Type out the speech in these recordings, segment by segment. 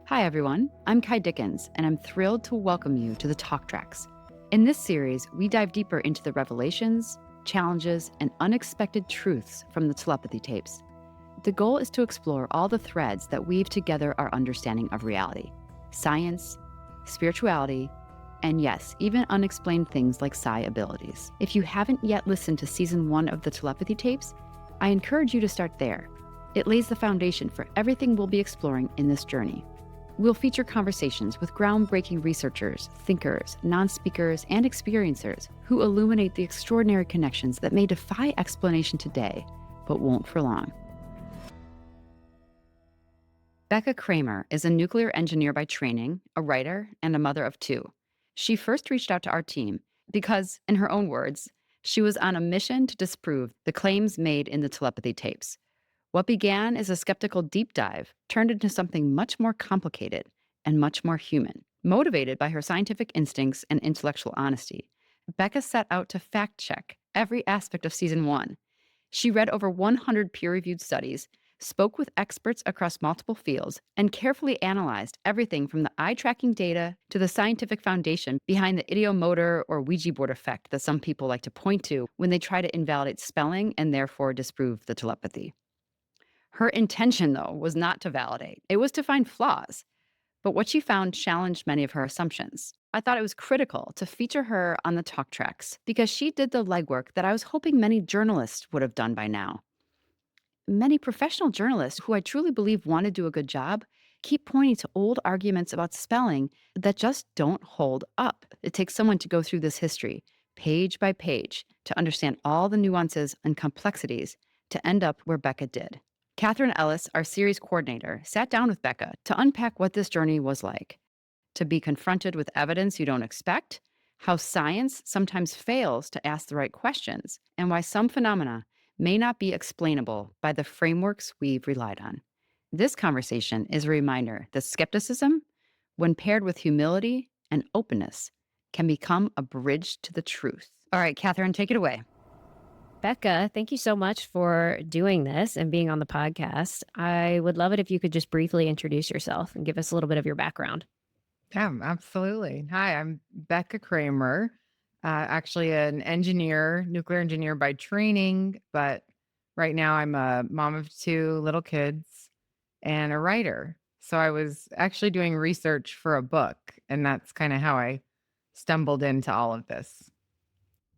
Hi, everyone. I'm Kai Dickens, and I'm thrilled to welcome you to the Talk Tracks. In this series, we dive deeper into the revelations, challenges, and unexpected truths from the telepathy tapes. The goal is to explore all the threads that weave together our understanding of reality, science, spirituality, and yes, even unexplained things like psi abilities. If you haven't yet listened to Season 1 of the telepathy tapes, I encourage you to start there. It lays the foundation for everything we'll be exploring in this journey. We'll feature conversations with groundbreaking researchers, thinkers, non-speakers, and experiencers who illuminate the extraordinary connections that may defy explanation today, but won't for long. Becca Cramer is a nuclear engineer by training, a writer, and a mother of two. She first reached out to our team because, in her own words, she was on a mission to disprove the claims made in the telepathy tapes. What began as a skeptical deep dive turned into something much more complicated and much more human. Motivated by her scientific instincts and intellectual honesty, Becca set out to fact-check every aspect of Season 1. She read over 100 peer-reviewed studies, spoke with experts across multiple fields, and carefully analyzed everything from the eye-tracking data to the scientific foundation behind the ideomotor or Ouija board effect that some people like to point to when they try to invalidate spelling and therefore disprove the telepathy. Her intention, though, was not to validate. It was to find flaws. But what she found challenged many of her assumptions. I thought it was critical to feature her on the talk tracks because she did the legwork that I was hoping many journalists would have done by now. Many professional journalists who I truly believe want to do a good job keep pointing to old arguments about spelling that just don't hold up. It takes someone to go through this history, page by page, to understand all the nuances and complexities to end up where Becca did. Katherine Ellis, our series coordinator, sat down with Becca to unpack what this journey was like, to be confronted with evidence you don't expect, how science sometimes fails to ask the right questions, and why some phenomena may not be explainable by the frameworks we've relied on. This conversation is a reminder that skepticism, when paired with humility and openness, can become a bridge to the truth. All right, Katherine, take it away. Becca, thank you so much for doing this and being on the podcast. I would love it if you could just briefly introduce yourself and give us a little bit of your background. Yeah, absolutely. Hi, I'm Becca Kramer, actually an engineer, nuclear engineer by training, but right now I'm a mom of two little kids and a writer. So I was actually doing research for a book, and that's kind of how I stumbled into all of this.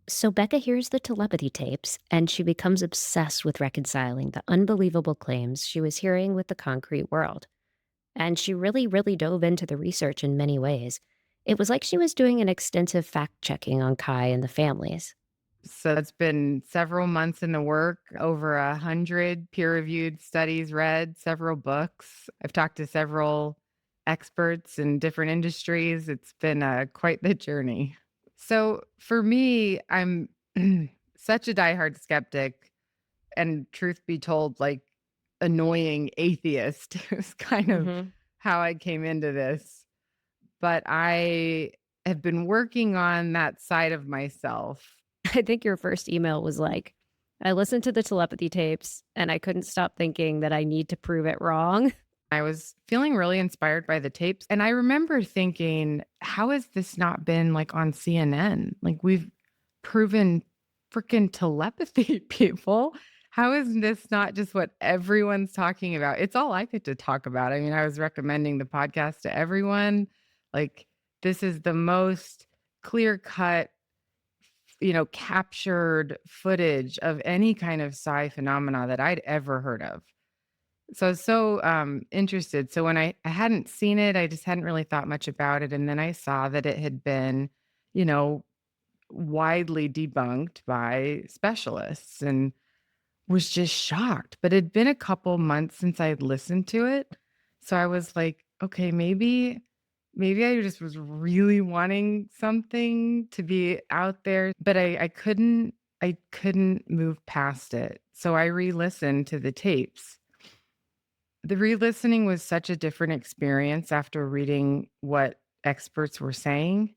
So, Becca hears the telepathy tapes and she becomes obsessed with reconciling the unbelievable claims she was hearing with the concrete world. And she really dove into the research in many ways. It was like she was doing an extensive fact checking on Kai and the families. So it's been several months in the work, over 100 peer-reviewed studies read, several books. I've talked to several experts in different industries. It's been quite the journey. So for me, I'm such a diehard skeptic, and truth be told, like annoying atheist is kind of hmm how I came into this. But I have been working on that side of myself. I think your first email was like, I listened to the telepathy tapes and I couldn't stop thinking that I need to prove it wrong. I was feeling really inspired by the tapes. And I remember thinking, how has this not been like on CNN? Like we've proven freaking telepathy, people. How is this not just what everyone's talking about? It's all I get to talk about. I mean, I was recommending the podcast to everyone. Like, this is the most clear cut, captured footage of any kind of psi phenomena that I'd ever heard of. So I was so interested. So when I hadn't seen it, I just hadn't really thought much about it. And then I saw that it had been, you know, widely debunked by specialists and was just shocked. But it'd been a couple months since I'd listened to it. So I was like, okay, maybe I just was really wanting something to be out there, but I couldn't move past it. So I re-listened to the tapes. The re-listening was such a different experience after reading what experts were saying.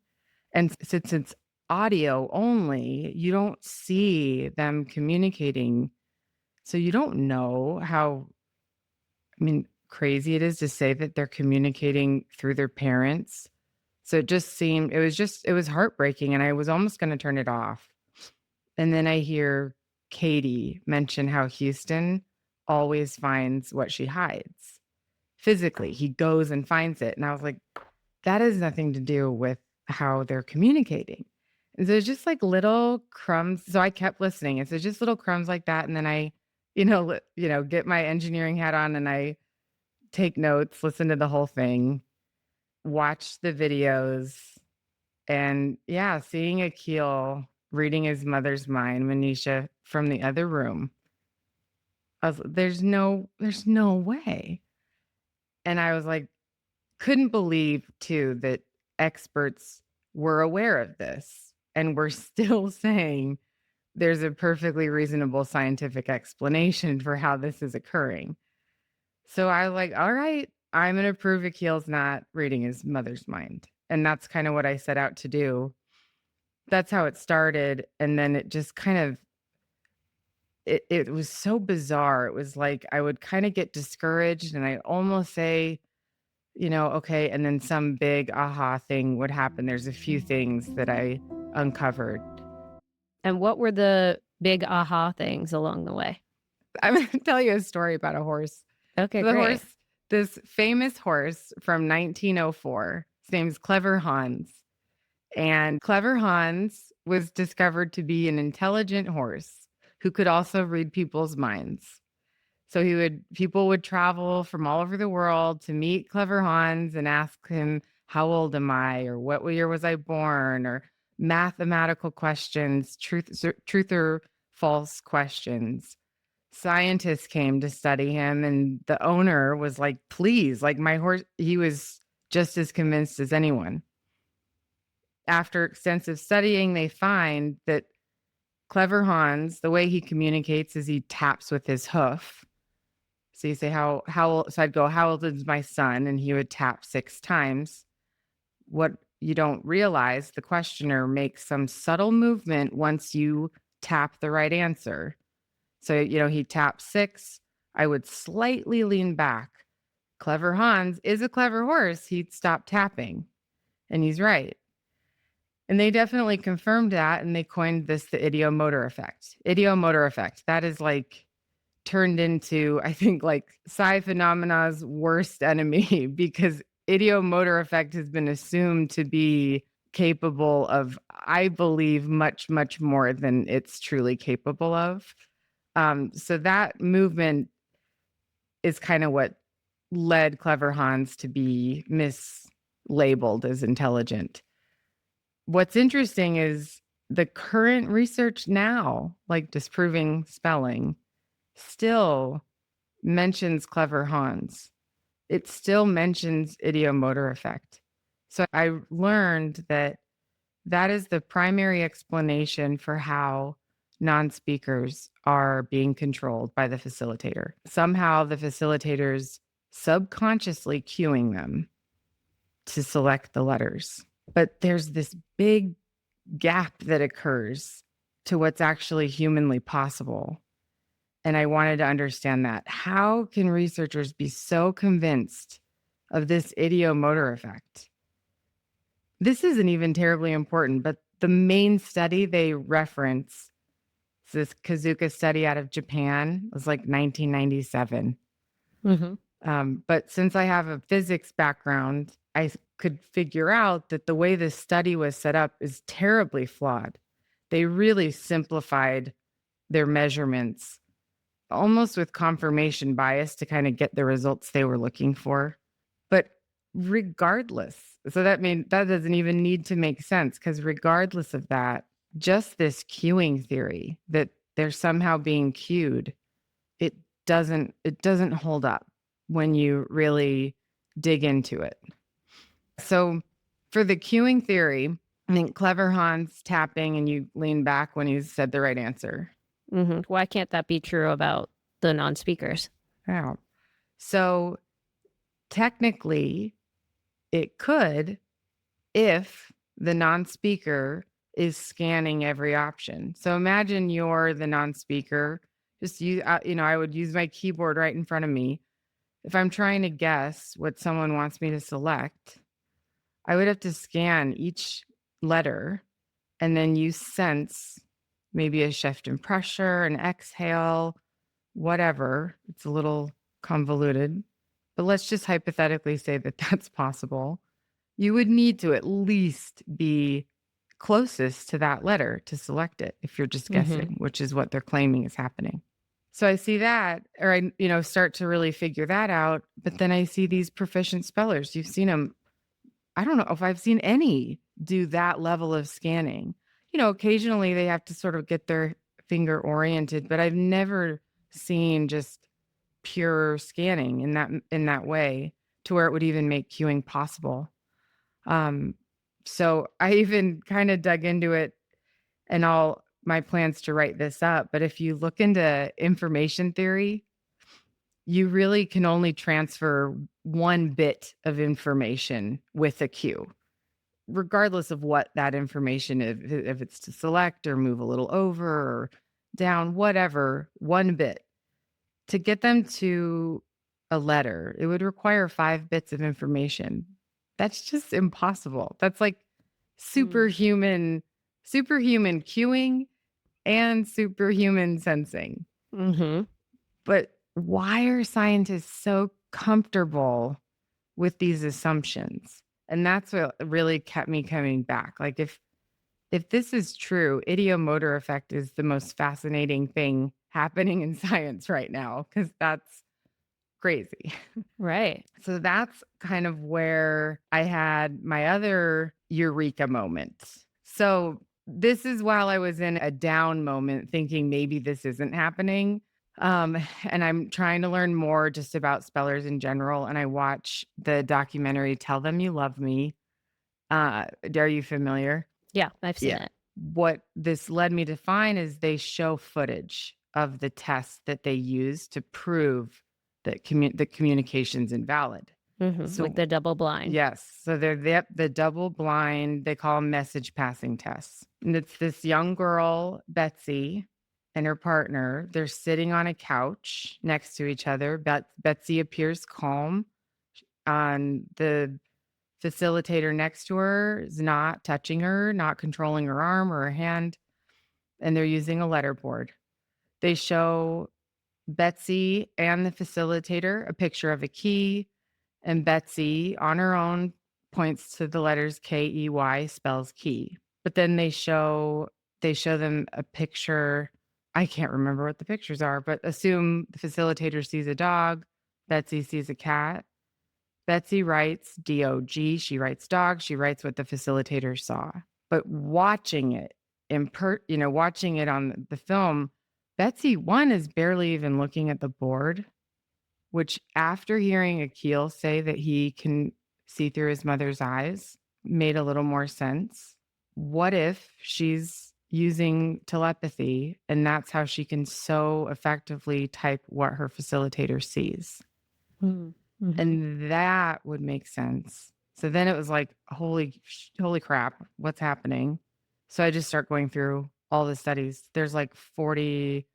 And since it's audio only, you don't see them communicating. So you don't know how, I mean, crazy it is to say that they're communicating through their parents. So it was heartbreaking, and I was almost gonna turn it off. And then I hear Katie mention how Houston always finds what she hides. Physically, he goes and finds it, and I was like, "That has nothing to do with how they're communicating." And so it's just like little crumbs. So I kept listening, and so just little crumbs like that, and then I, get my engineering hat on, and I take notes, listen to the whole thing, watch the videos, and yeah, seeing Akil reading his mother's mind, Manisha, from the other room, there's no way. And I was like, couldn't believe too that experts were aware of this and were still saying there's a perfectly reasonable scientific explanation for how this is occurring. So I was like, all right, I'm going to prove Akil's not reading his mother's mind. And that's kind of what I set out to do. That's how it started. And then it just kind of, it was so bizarre. It was like I would kind of get discouraged and I'd almost say, okay. And then some big aha thing would happen. There's a few things that I uncovered. And what were the big aha things along the way? I'm going to tell you a story about a horse. Okay, So the great. horse, this famous horse from 1904, his name's Clever Hans. And Clever Hans was discovered to be an intelligent horse who could also read people's minds. So people would travel from all over the world to meet Clever Hans and ask him, how old am I? Or what year was I born? Or mathematical questions, truth or false questions. Scientists came to study him, and the owner was like, please, like my horse, he was just as convinced as anyone. After extensive studying, they find that Clever Hans, the way he communicates is he taps with his hoof. So you say, how old? So I'd go, how old is my son? And he would tap 6 times. What you don't realize, the questioner makes some subtle movement once you tap the right answer. So, he taps 6. I would slightly lean back. Clever Hans is a clever horse. He'd stop tapping. And he's right. And they definitely confirmed that, and they coined this the ideomotor effect. Ideomotor effect. That is like turned into, I think, like psi phenomena's worst enemy because ideomotor effect has been assumed to be capable of, I believe, much, much more than it's truly capable of. So that movement is kind of what led Clever Hans to be mislabeled as intelligent. What's interesting is the current research now, like disproving spelling, still mentions Clever Hans. It still mentions ideomotor effect. So I learned that that is the primary explanation for how non-speakers are being controlled by the facilitator. Somehow the facilitator's subconsciously cueing them to select the letters. But there's this big gap that occurs to what's actually humanly possible. And I wanted to understand that. How can researchers be so convinced of this ideomotor effect? This isn't even terribly important, but the main study they reference is this Kazuka study out of Japan. It was like 1997. But since I have a physics background, I could figure out that the way this study was set up is terribly flawed. They really simplified their measurements, almost with confirmation bias to kind of get the results they were looking for. But regardless, so that doesn't even need to make sense, because regardless of that, just this cueing theory that they're somehow being cued, it doesn't hold up when you really dig into it. So for the cueing theory, I think Clever Hans tapping and you lean back when he said the right answer. Why can't that be true about the non-speakers? Yeah. So technically, it could if the non-speaker is scanning every option. So imagine you're the non-speaker. Just I would use my keyboard right in front of me. If I'm trying to guess what someone wants me to select, I would have to scan each letter and then use sense, maybe a shift in pressure, an exhale, whatever. It's a little convoluted, but let's just hypothetically say that that's possible. You would need to at least be closest to that letter to select it if you're just Mhm. guessing, which is what they're claiming is happening. So I see that, or start to really figure that out. But then I see these proficient spellers. You've seen them. I don't know if I've seen any do that level of scanning. Occasionally they have to sort of get their finger oriented, but I've never seen just pure scanning in that way to where it would even make queuing possible. Um, so I even kind of dug into it and all my plans to write this up. But if you look into information theory, you really can only transfer one bit of information with a queue, regardless of what that information is, if it's to select or move a little over or down, whatever, one bit. To get them to a letter, it would require 5 bits of information. That's just impossible. That's like Mm. superhuman queuing and superhuman sensing. Mhm. But why are scientists so comfortable with these assumptions? And that's what really kept me coming back. Like if this is true, ideomotor effect is the most fascinating thing happening in science right now, because that's crazy. Right. So that's kind of where I had my other eureka moment. So this is while I was in a down moment thinking maybe this isn't happening. And I'm trying to learn more just about spellers in general. And I watch the documentary Tell Them You Love Me. Are you familiar? Yeah, I've seen Yeah. it. What this led me to find is they show footage of the tests that they use to prove that the communication's invalid. Mhm. Like So the double blind. yes, so they're the double blind, they call them message passing tests. And it's this young girl, Betsy, and her partner. They're sitting on a couch next to each other. Betsy appears calm. On the facilitator next to her is not touching her, not controlling her arm or her hand, and they're using a letter board. They show Betsy and the facilitator a picture of a key, and Betsy on her own points to the letters KEY, spells key. But then they show them a picture. I can't remember what the pictures are, but assume the facilitator sees a dog, Betsy sees a cat. Betsy writes DOG, she writes dog, she writes what the facilitator saw. But watching it watching it on the film, Betsy, one, is barely even looking at the board, which after hearing Akil say that he can see through his mother's eyes made a little more sense. What if she's using telepathy and that's how she can so effectively type what her facilitator sees? Mm. Mhm. And that would make sense. So then it was like, holy crap, what's happening? So I just start going through all the studies. There's like 40,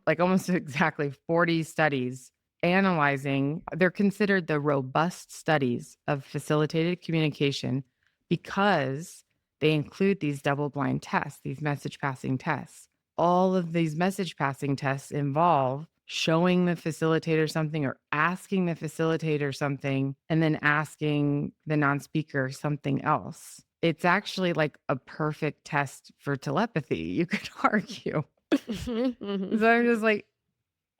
like almost exactly 40 studies analyzing. They're considered the robust studies of facilitated communication because they include these double blind tests, these message passing tests. All of these message passing tests involve showing the facilitator something or asking the facilitator something and then asking the non-speaker something else. It's actually like a perfect test for telepathy, you could argue. Mhm. Mhm. So I'm just like,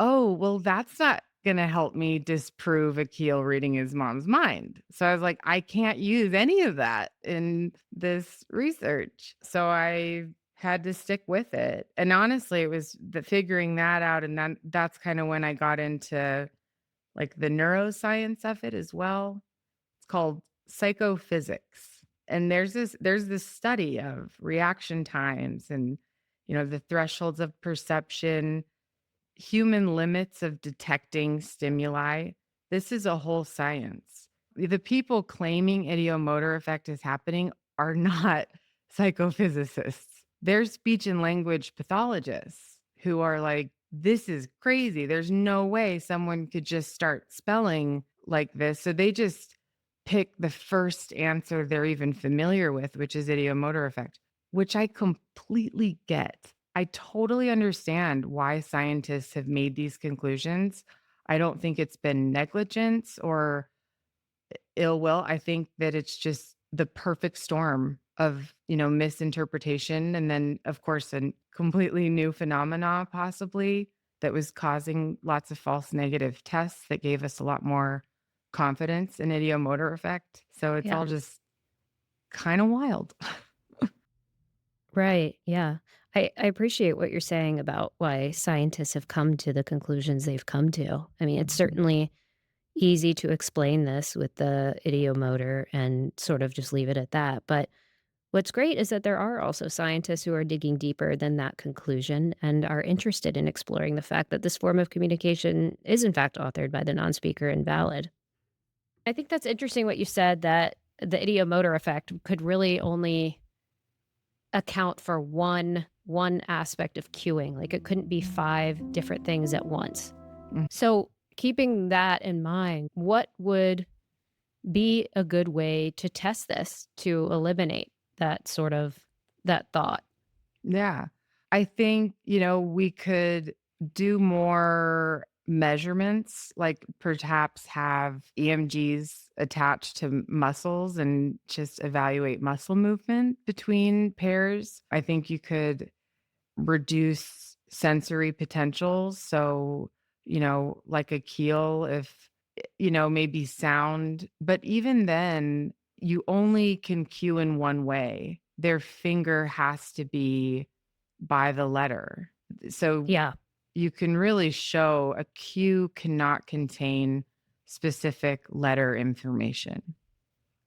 oh, well, that's not going to help me disprove Akil reading his mom's mind. So I was like, I can't use any of that in this research. So I had to stick with it. And honestly, it was the figuring that out. And then that's kind of when I got into like the neuroscience of it as well. It's called psychophysics. And there's this study of reaction times and the thresholds of perception, human limits of detecting stimuli. This is a whole science. The people claiming ideomotor effect is happening are not psychophysicists. They're speech and language pathologists who are like this is crazy. There's no way someone could just start spelling like this. So they just pick the first answer they're even familiar with, which is ideomotor effect, which I completely get. I totally understand why scientists have made these conclusions. I don't think it's been negligence or ill will. I think that it's just the perfect storm of, misinterpretation. And then, of course, a completely new phenomena, possibly, that was causing lots of false negative tests that gave us a lot more confidence in ideomotor effect. So it's Yeah. all just kind of wild. Right. Yeah. I appreciate what you're saying about why scientists have come to the conclusions they've come to. I mean, it's certainly easy to explain this with the idiomotor and sort of just leave it at that. But what's great is that there are also scientists who are digging deeper than that conclusion and are interested in exploring the fact that this form of communication is, in fact, authored by the non speaker and valid. I think that's interesting what you said that the idiomotor effect could really only account for one aspect of cueing. Like it couldn't be five different things at once. Mm. So, keeping that in mind, what would be a good way to test this to eliminate that thought? Yeah. I think, we could do more measurements, like perhaps have EMGs attached to muscles and just evaluate muscle movement between pairs. I think you could reduce sensory potentials. So, like a keel, if, maybe sound. But even then, you only can cue in one way. Their finger has to be by the letter. So Yeah. you can really show a cue cannot contain specific letter information.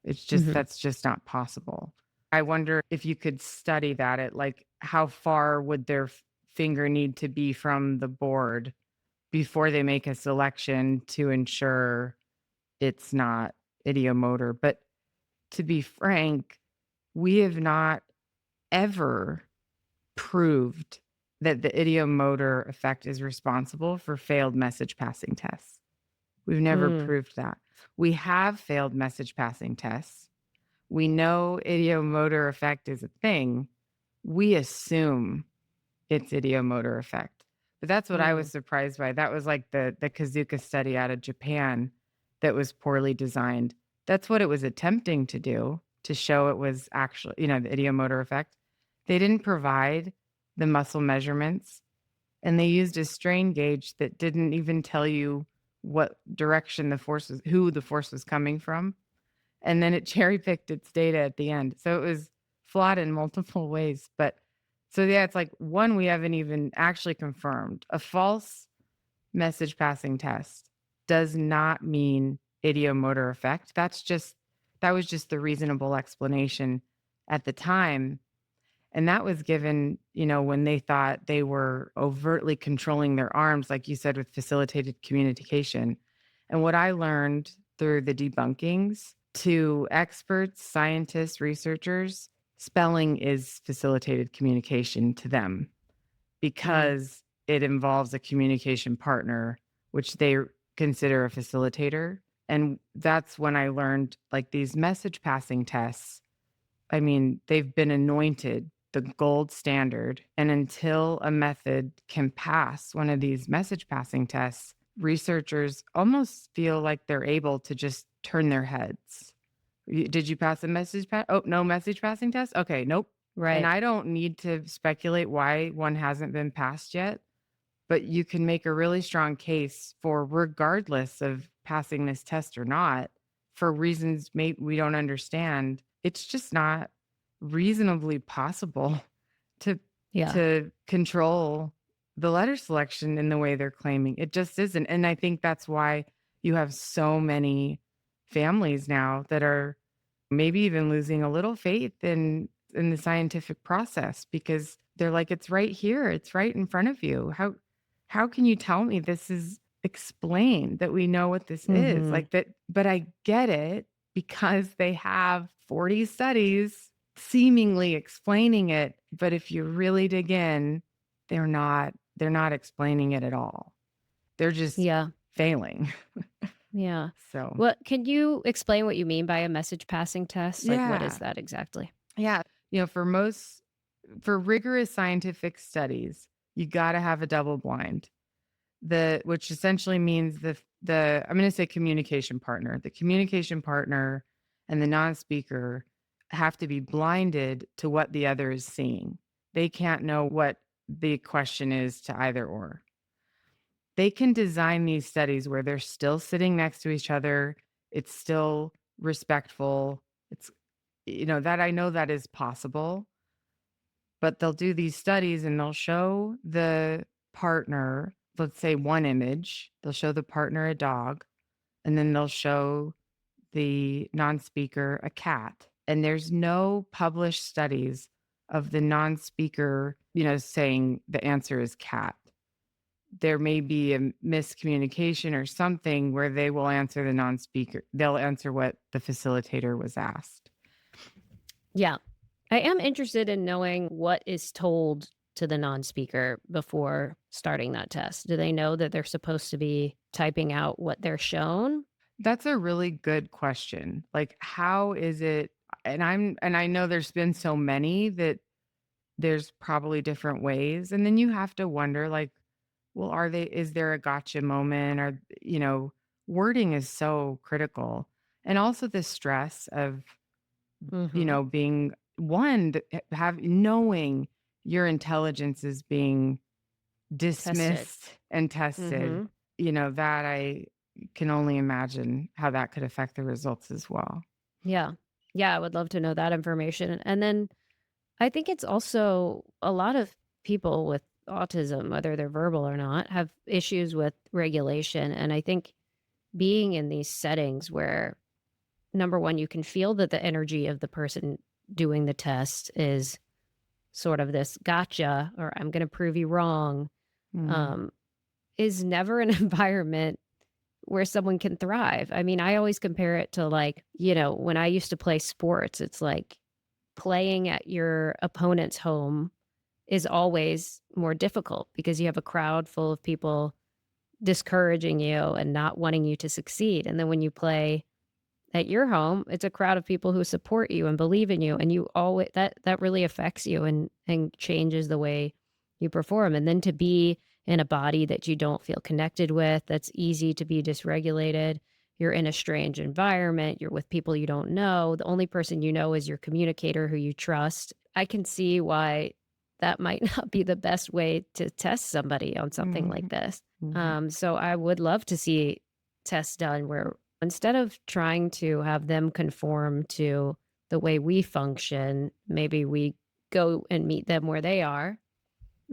Mhm. That's just not possible. I wonder if you could study that at like how far would their finger need to be from the board before they make a selection to ensure it's not idiomotor. But to be frank, we have not ever proved that the idiomotor effect is responsible for failed message passing tests. We've never Mm. proved that. We have failed message passing tests. We know idiomotor effect is a thing. We assume it's idiomotor effect. But that's what I was Mm. surprised by. That was like the Kazuka study out of Japan that was poorly designed. That's what it was attempting to do, to show it was actually, the idiomotor effect. They didn't provide the muscle measurements, and they used a strain gauge that didn't even tell you what direction who the force was coming from. And then it cherry picked its data at the end. So it was flawed in multiple ways. But so yeah, it's like one, we haven't even actually confirmed. A false message passing test does not mean idiomotor effect. That was just the reasonable explanation at the time. And that was given, when they thought they were overtly controlling their arms, like you said, with facilitated communication. And what I learned through the debunkings, to experts, scientists, researchers, spelling is facilitated communication to them Mm. because it involves a communication partner, which they consider a facilitator. And that's when I learned like these message passing tests, I mean, they've been anointed the gold standard. And until a method can pass one of these message passing tests, researchers almost feel like they're able to just turn their heads. Did you pass a message pass? Oh, no message passing test? Okay, nope. And Right. I don't need to speculate why one hasn't been passed yet, but you can make a really strong case for, regardless of passing this test or not, for reasons maybe we don't understand, it's just not reasonably possible to Yeah. control the letter selection in the way they're claiming. It just isn't. And I think that's why you have so many families now that are maybe even losing a little faith in the scientific process, because they're like, it's right here, it's right in front of you. How can you tell me this is explained, that we know what this is? Mhm. Like that, but I get it because they have 40 studies seemingly explaining it. But if you really dig in, they're not they're not explaining it at all. They're just Yeah. failing. Yeah. So, What can you explain what you mean by a message passing test? Like, what is yeah. that exactly? Yeah. For rigorous scientific studies, you got to have a double blind. Which essentially means I'm going to say communication partner. The communication partner and the non-speaker have to be blinded to what the other is seeing. They can't know what the question is to either or. They can design these studies where they're still sitting next to each other. It's still respectful. It's, that I know that is possible, but they'll do these studies and they'll show the partner, let's say one image, they'll show the partner a dog, and then they'll show the non-speaker a cat. And there's no published studies of the non-speaker, saying the answer is cat. There may be a miscommunication or something where they will answer the non-speaker. They'll answer what the facilitator was asked. Yeah. I am interested in knowing what is told to the non-speaker before starting that test. Do they know that they're supposed to be typing out what they're shown? That's a really good question. Like, how is it? And I know there's been so many that there's probably different ways. And then you have to wonder, like, well, is there a gotcha moment? Or, wording is so critical. And also the stress of, Mm-hmm. being one, knowing your intelligence is being Tested. dismissed and tested, Mm-hmm. that I can only imagine how that could affect the results as well. Yeah. Yeah, I would love to know that information. And then I think it's also a lot of people with autism, whether they're verbal or not, have issues with regulation. And I think being in these settings where, number one, you can feel that the energy of the person doing the test is sort of this gotcha, or I'm going to prove you wrong, Mm. um, is never an environment where someone can thrive. I mean, I always compare it to like, when I used to play sports, it's like playing at your opponent's home is always more difficult because you have a crowd full of people discouraging you and not wanting you to succeed. And then when you play at your home, it's a crowd of people who support you and believe in you, and you always that really affects you and changes the way you perform. And then to be in a body that you don't feel connected with, that's easy to be dysregulated. You're in a strange environment, you're with people you don't know. The only person you know is your communicator who you trust. I can see why that might not be the best way to test somebody on something like Mhm. this. Mhm. So I would love to see tests done where instead of trying to have them conform to the way we function, maybe we go and meet them where they are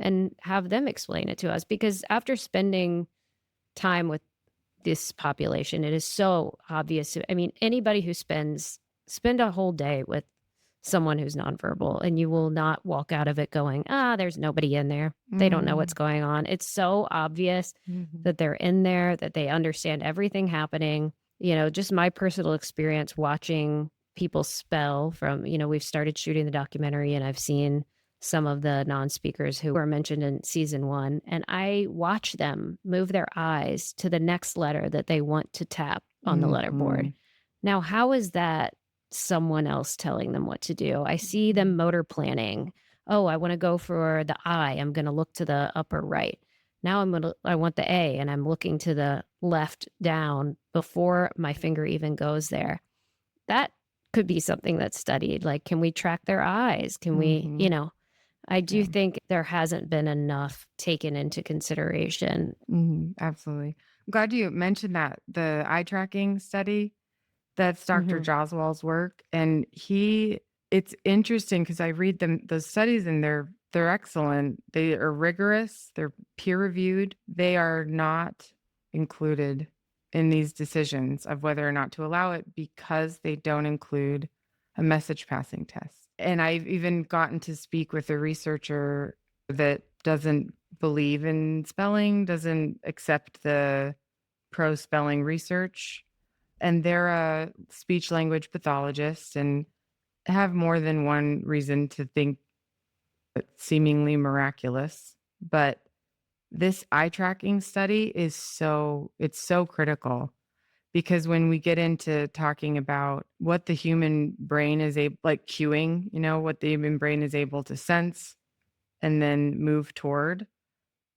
and have them explain it to us. Because after spending time with this population, it is so obvious. I mean, anybody who spend a whole day with someone who's nonverbal, and you will not walk out of it going, there's nobody in there. They don't know what's Mhm. going on. It's so obvious Mhm. that they're in there, that they understand everything happening. Just my personal experience watching people spell from, we've started shooting the documentary and I've seen some of the non-speakers who were mentioned in season 1, and I watch them move their eyes to the next letter that they want to tap on the letterboard. Mhm. Now, how is that someone else telling them what to do? I see them motor planning. Oh, I want to go for the I. I'm going to look to the upper right. Now I want the A, and I'm looking to the left down before my finger even goes there. That could be something that's studied. Like, can we track their eyes? Can we, Mhm. I do Yeah. think there hasn't been enough taken into consideration. Mhm. Absolutely. I'm glad you mentioned that, the eye tracking study. That's Dr. Hmm. Joswal's work, and it's interesting because I read those studies, and they're excellent. They are rigorous, they're peer reviewed. They are not included in these decisions of whether or not to allow it because they don't include a message passing test. And I've even gotten to speak with a researcher that doesn't believe in spelling, doesn't accept the pro spelling research, and they're a speech language pathologist and have more than one reason to think it's seemingly miraculous. But This eye tracking study it's so critical because when we get into talking about what the human brain is able, like cueing, what the human brain is able to sense and then move toward,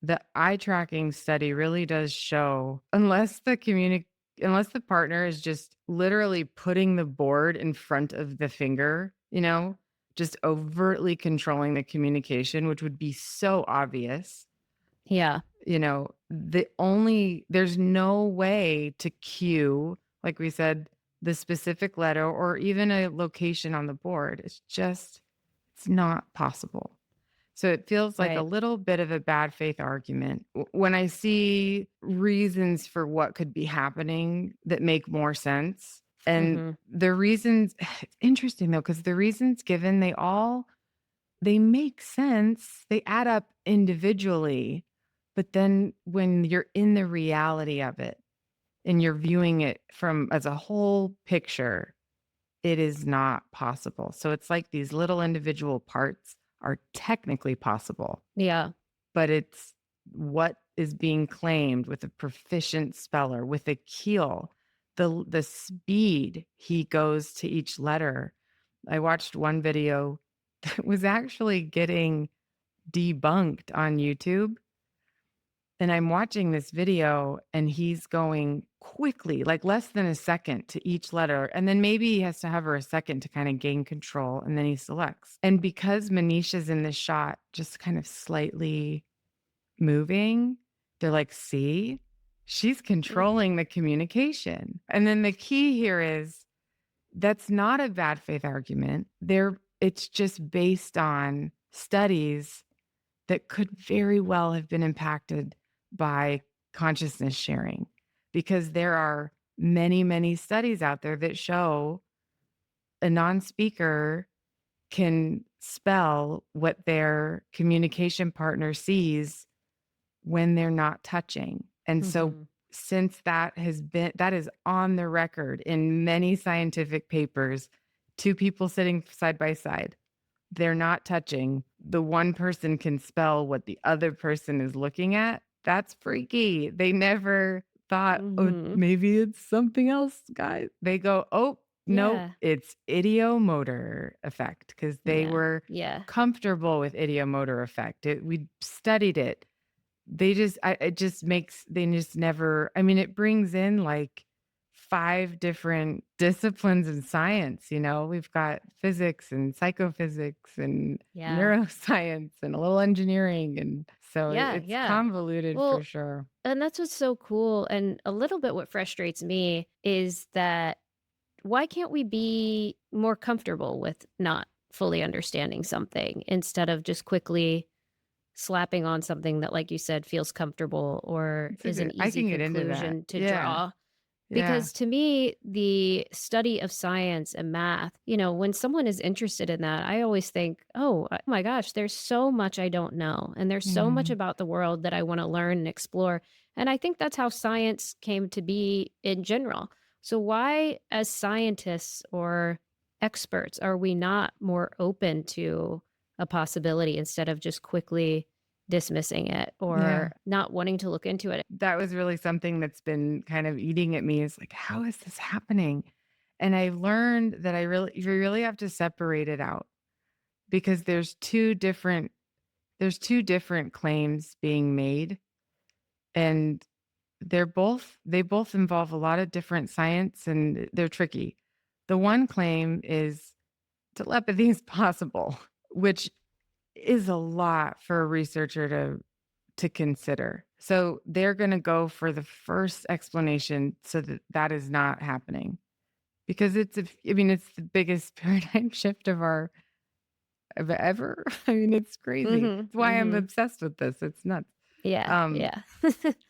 the eye tracking study really does show unless the partner is just literally putting the board in front of the finger, just overtly controlling the communication, which would be so obvious. Yeah. There's no way to cue, like we said, the specific letter or even a location on the board. It's not possible. So it feels like a Right. little bit of a bad faith argument. When I see reasons for what could be happening that make more sense, and Mm-hmm. the reasons, it's interesting though, because the reasons given, they make sense. They add up individually. But then when you're in the reality of it and you're viewing it from as a whole picture, it is not possible. So it's like these little individual parts are technically possible, Yeah. but it's what is being claimed with a proficient speller, with a keel, the speed he goes to each letter. I watched one video that was actually getting debunked on YouTube. And I'm watching this video and he's going quickly, like less than a second to each letter. And then maybe he has to hover a second to kind of gain control and then he selects. And because Manisha's in the shot, just kind of slightly moving, they're like, see, she's controlling the communication. And then the key here is that's not a bad faith argument. It's just based on studies that could very well have been impacted by consciousness sharing because there are many, many studies out there that show a non-speaker can spell what their communication partner sees when they're not touching. And so Mm-hmm. since that is on the record in many scientific papers, two people sitting side by side, they're not touching. The one person can spell what the other person is looking at. That's freaky. They never thought, oh, Mm-hmm. maybe it's something else, guys. They go, oh, no, Yeah. it's ideomotor effect because they Yeah. were Yeah. comfortable with ideomotor effect. We studied it. It just makes, they just never, I mean, it brings in like 5 different disciplines in science, we've got physics and psychophysics and Yeah. neuroscience and a little engineering, and so Yeah. it's Yeah. convoluted for Well, sure. and that's what's so cool. And a little bit what frustrates me is that why can't we be more comfortable with not fully understanding something instead of just quickly slapping on something that, like you said, feels comfortable or It's a is an good I easy can get into that. conclusion to Yeah, draw? yeah. Because to me, the study of science and math, when someone is interested in that, I always think, oh my gosh, there's so much I don't know. And there's so much Mhm. about the world that I want to learn and explore. And I think that's how science came to be in general. So, why, as scientists or experts, are we not more open to a possibility instead of just quickly dismissing it Yeah. or not wanting to look into it? That was really something that's been kind of eating at me is like, how is this happening? And I learned that you really have to separate it out because there's two different claims being made, and they both involve a lot of different science and they're tricky. The one claim is telepathy is possible, which is a lot for a researcher to consider. So they're going to go for the first explanation so that that is not happening because it's the biggest paradigm shift of ever. I mean, it's crazy. Mhm. It's why I'm Mhm. obsessed with this. It's nuts. Yeah, Um, yeah.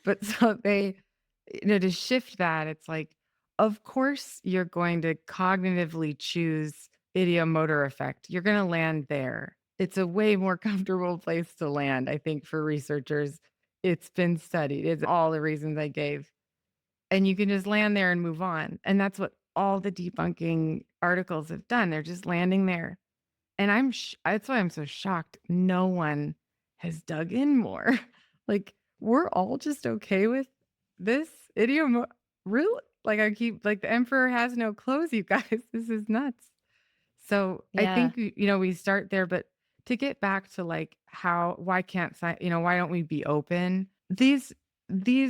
but so to shift that, it's like, of course, you're going to cognitively choose idiomotor effect. You're going to land there. It's a way more comfortable place to land, I think, for researchers. It's been studied. It's all the reasons I gave. And you can just land there and move on. And that's what all the debunking articles have done. They're just landing there. And that's why I'm so shocked no one has dug in more. Like, we're all just okay with this idiom. Really? Like I keep like the emperor has no clothes, you guys. This is nuts. So I Yeah. think we start there, but to get back to like how why can't why don't we be open? These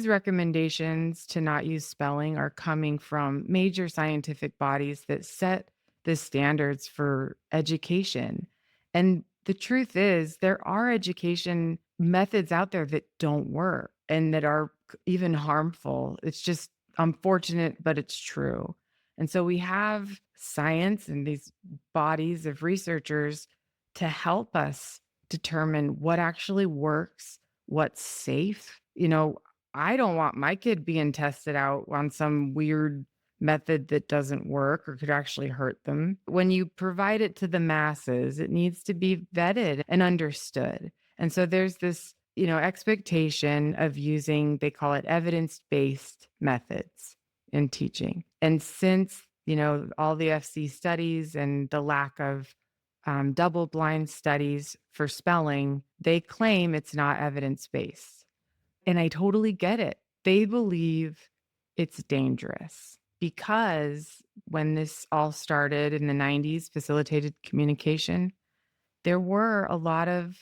recommendations to not use spelling are coming from major scientific bodies that set the standards for education. And the truth is, there are education methods out there that don't work and that are even harmful. It's just unfortunate, but it's true. And so we have science and these bodies of researchers to help us determine what actually works, what's safe. I don't want my kid being tested out on some weird method that doesn't work or could actually hurt them. When you provide it to the masses, it needs to be vetted and understood. And so there's this, expectation of using, they call it evidence-based methods in teaching. And since, all the FC studies and the lack of double blind studies for spelling, they claim it's not evidence-based. And I totally get it. They believe it's dangerous because when this all started in the 90s, facilitated communication, there were a lot of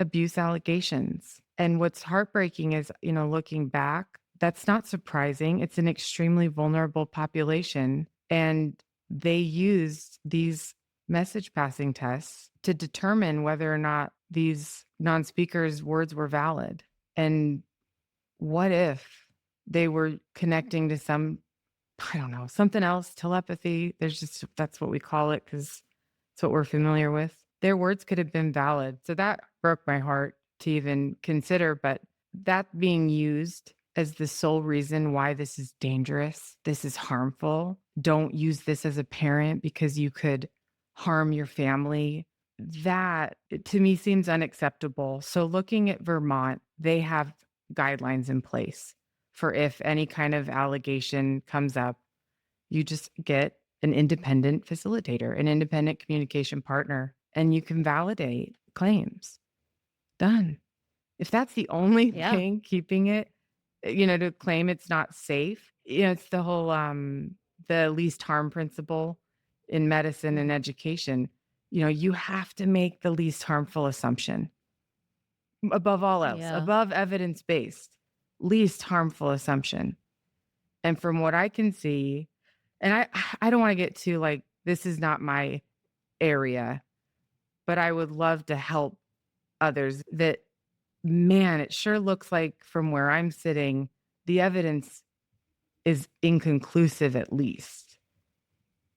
abuse allegations. And what's heartbreaking is, looking back, that's not surprising. It's an extremely vulnerable population. And they used these message passing tests to determine whether or not these non speakers' words were valid. And what if they were connecting to some, I don't know, something else, telepathy? That's what we call it because it's what we're familiar with. Their words could have been valid. So that broke my heart to even consider, but that being used as the sole reason why this is dangerous, this is harmful. Don't use this as a parent because you could harm your family. That to me seems unacceptable. So looking at Vermont, they have guidelines in place for if any kind of allegation comes up, you just get an independent facilitator, an independent communication partner, and you can validate claims. Done. If that's the only Yeah. thing keeping it, to claim it's not safe, it's the whole the least harm principle in medicine and education. You have to make the least harmful assumption above all else, Yeah. above evidence-based, least harmful assumption. And from what I can see, and I don't want to get too like this is not my area, but I would love to help others that man, it sure looks like from where I'm sitting, the evidence is inconclusive at least.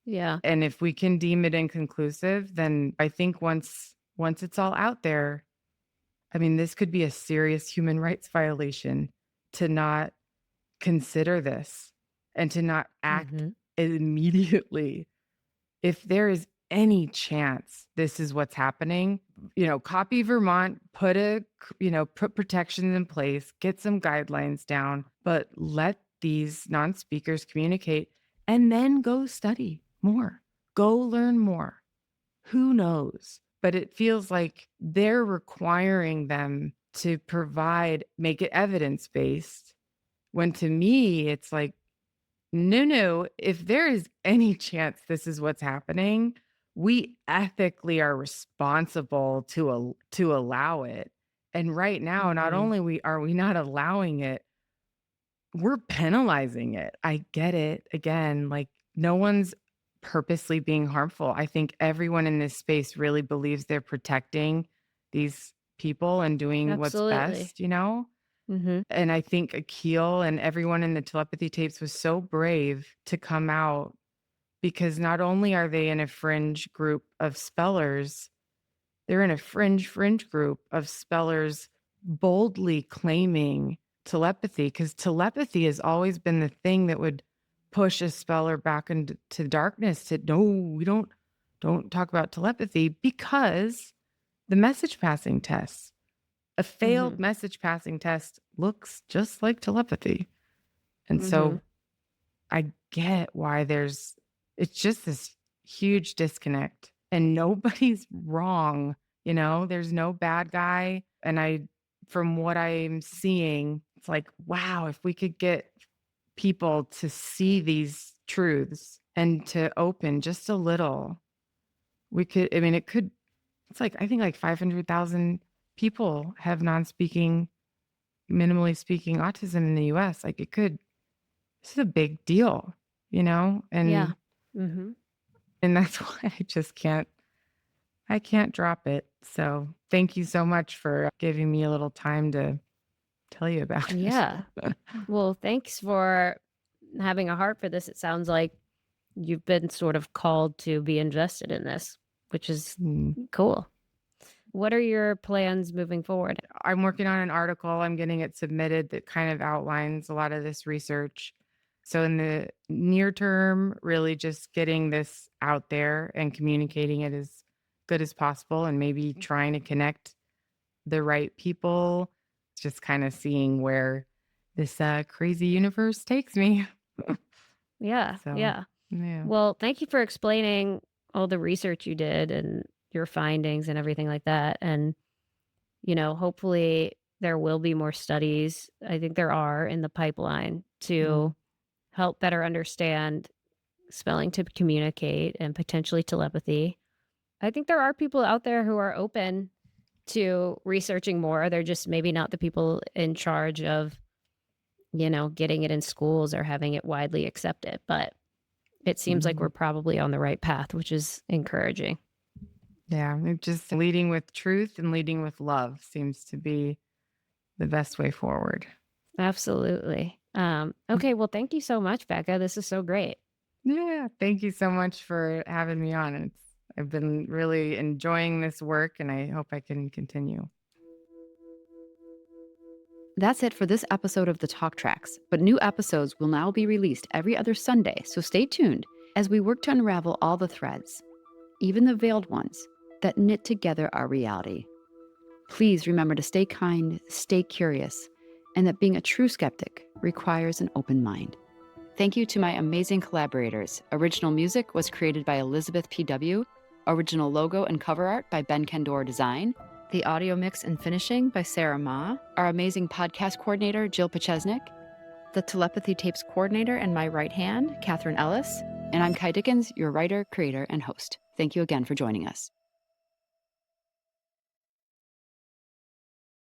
Yeah. And if we can deem it inconclusive, then I think once it's all out there, I mean, this could be a serious human rights violation to not consider this and to not act Mm-hmm. immediately. If there is any chance this is what's happening, copy Vermont, put protections in place, get some guidelines down, but let these non-speakers communicate and then go study more, go learn more. Who knows? But it feels like they're requiring them to make it evidence-based, when to me, it's like, no, no. If there is any chance this is what's happening, we ethically are responsible to allow it. And right now, not Mm-hmm. only are we not allowing it, we're penalizing it. I get it. Again, like no one's purposely being harmful. I think everyone in this space really believes they're protecting these people and doing what's Absolutely. best. Mm-hmm. And I think Akil and everyone in the telepathy tapes was so brave to come out because not only are they in a fringe group of spellers, they're in a fringe group of spellers boldly claiming telepathy because telepathy has always been the thing that would push a speller back into darkness to no, we don't talk about telepathy because the message passing tests. A Mm-hmm. failed message passing test looks just like telepathy. And Mm-hmm. so I get why it's just this huge disconnect and nobody's wrong. There's no bad guy. And I from what I'm seeing, it's like, wow, if we could get people to see these truths and to open just a little, we could, I mean, it could, it's like, I think like 500,000 people have non-speaking, minimally speaking autism in the US. Like it could, this is a big deal, you know? Yeah. Mm-hmm. And that's why I can't drop it. So thank you so much for giving me a little time to tell you about it. Yeah. Well, thanks for having a heart for this. It sounds like you've been sort of called to be invested in this, which is Mm. cool. What are your plans moving forward? I'm working on an article. I'm getting it submitted that kind of outlines a lot of this research. So in the near term, really just getting this out there and communicating it as good as possible and maybe trying to connect the right people, just kind of seeing where this crazy universe takes me. Yeah. So, Yeah. yeah. Well, thank you for explaining all the research you did and your findings and everything like that. And, hopefully there will be more studies. I think there are in the pipeline Mm, to help better understand spelling to communicate and potentially telepathy. I think there are people out there who are open to researching more. They're just maybe not the people in charge of, getting it in schools or having it widely accepted. But it seems like we're mhm. probably on the right path, which is encouraging. Yeah, it just leading with truth and leading with love seems to be the best way forward. Absolutely. Okay, well, thank you so much, Becca. This is so great. Yeah, thank you so much for having me on. I've been really enjoying this work and I hope I can continue. That's it for this episode of the Talk Tracks, but new episodes will now be released every other Sunday, so stay tuned as we work to unravel all the threads, even the veiled ones, that knit together our reality. Please remember to stay kind, stay curious, and that being a true skeptic requires an open mind. Thank you to my amazing collaborators. Original music was created by Elizabeth P.W., original logo and cover art by Ben Kendor Design, the audio mix and finishing by Sarah Ma, our amazing podcast coordinator, Jill Pachesnik, the Telepathy Tapes coordinator and my right hand, Katherine Ellis, and I'm Kai Dickens, your writer, creator, and host. Thank you again for joining us.